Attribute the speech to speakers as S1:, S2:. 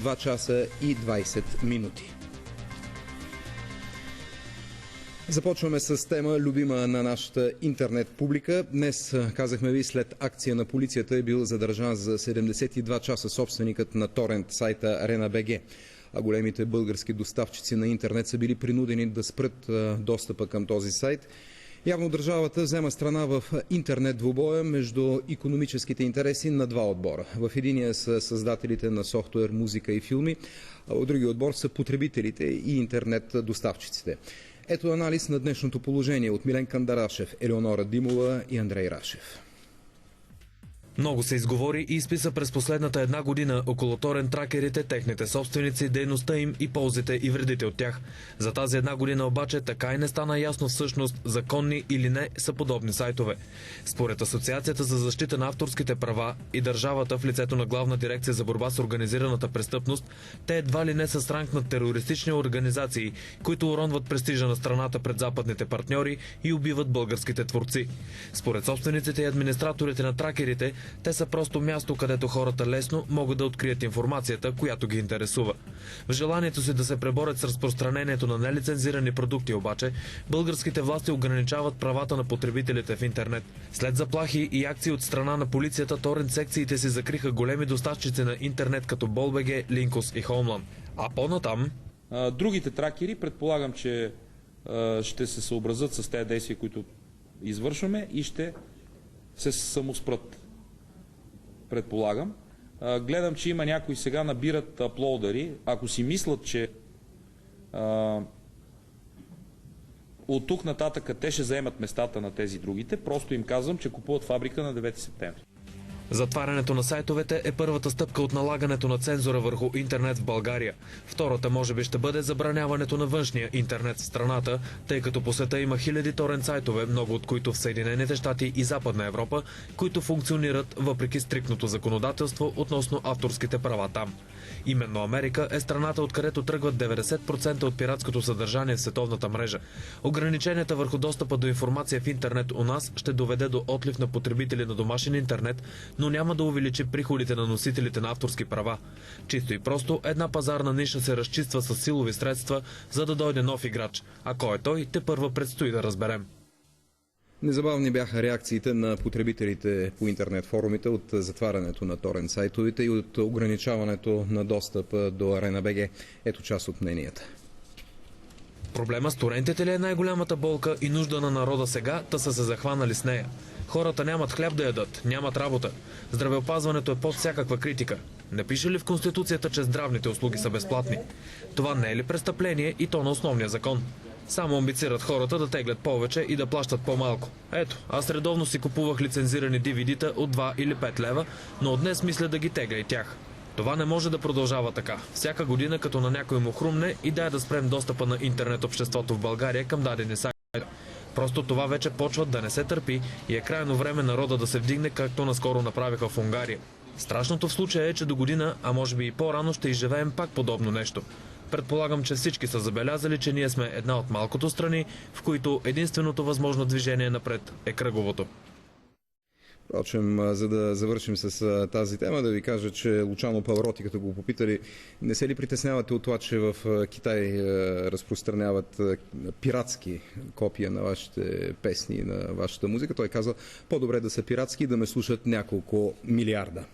S1: 2 часа и 20 минути. Започваме с тема, любима на нашата интернет публика. Днес, казахме ви, след акция на полицията е бил задържан за 72 часа собственикът на торент сайта Arena.bg. А големите български доставчици на интернет са били принудени да спрат достъпа към този сайт. Явно държавата взема страна в интернет двубоя между икономическите интереси на два отбора. В единия са създателите на софтуер, музика и филми, а в другия отбор са потребителите и интернет доставчиците. Ето анализ на днешното положение от Милен Кандарашев, Елеонора Димова и Андрей Рашев.
S2: Много се изговори и изписа през последната една година около торент тракерите, техните собственици, дейността им и ползите и вредите от тях. За тази една година обаче така и не стана ясно всъщност законни или не са подобни сайтове. Според Асоциацията за защита на авторските права и държавата в лицето на Главна дирекция за борба с организираната престъпност, те едва ли не са с ранг на терористични организации, които уронват престижа на страната пред западните партньори и убиват българските творци. Според собствениците и администраторите на тракерите, те са просто място, където хората лесно могат да открият информацията, която ги интересува. В желанието си да се преборят с разпространението на нелицензирани продукти обаче, българските власти ограничават правата на потребителите в интернет. След заплахи и акции от страна на полицията, торент секциите си закриха големи доставчици на интернет като Бол.бг, Линкус и Хоумланд. А по-натам...
S3: Другите тракери, предполагам, че ще се съобразят с тези действия, които извършваме и ще се самоспрат. Предполагам. Гледам, че има някои сега набират аплоудари. Ако си мислят, че от тук нататък те ще заемат местата на тези другите, просто им казвам, че купуват фабрика на 9 септември.
S2: Затварянето на сайтовете е първата стъпка от налагането на цензура върху интернет в България. Втората може би ще бъде забраняването на външния интернет в страната, тъй като по света има хиляди торент сайтове, много от които в Съединените щати и Западна Европа, които функционират въпреки стриктното законодателство относно авторските права там. Именно Америка е страната, откъдето тръгват 90% от пиратското съдържание в световната мрежа. Ограниченията върху достъпа до информация в интернет у нас ще доведе до отлив на потребители на домашен интернет, но няма да увеличи приходите на носителите на авторски права. Чисто и просто една пазарна ниша се разчиства с силови средства, за да дойде нов играч. А кой е той, тепърва предстои да разберем.
S1: Незабавни бяха реакциите на потребителите по интернет форумите от затварянето на торент сайтовете и от ограничаването на достъп до Arena.bg. Ето част от мненията.
S2: Проблема с торентите ли е най-голямата болка и нужда на народа сега, та са се захванали с нея? Хората нямат хляб да ядат, нямат работа. Здравеопазването е под всякаква критика. Не пише ли в Конституцията, че здравните услуги са безплатни? Това не е ли престъпление и то на основния закон? Само амбицират хората да теглят повече и да плащат по-малко. Ето, аз редовно си купувах лицензирани DVD-та от 2 или 5 лева, но от днес мисля да ги тегля и тях. Това не може да продължава така. Всяка година, като на някой му хрумне, и дай да спрем достъпа на интернет обществото в България към дадени сайта. Просто това вече почва да не се търпи и е крайно време народа да се вдигне, както наскоро направиха в Унгария. Страшното в случая е, че до година, а може би и по-рано, ще изживеем пак подобно нещо. Предполагам, че всички са забелязали, че ние сме една от малкото страни, в които единственото възможно движение напред е кръговото.
S1: Впрочем, за да завършим с тази тема, да ви кажа, че Лучано Павароти, като го попитали, не се ли притеснявате от това, че в Китай разпространяват пиратски копия на вашите песни, на вашата музика? Той каза, по-добре да са пиратски и да ме слушат няколко милиарда.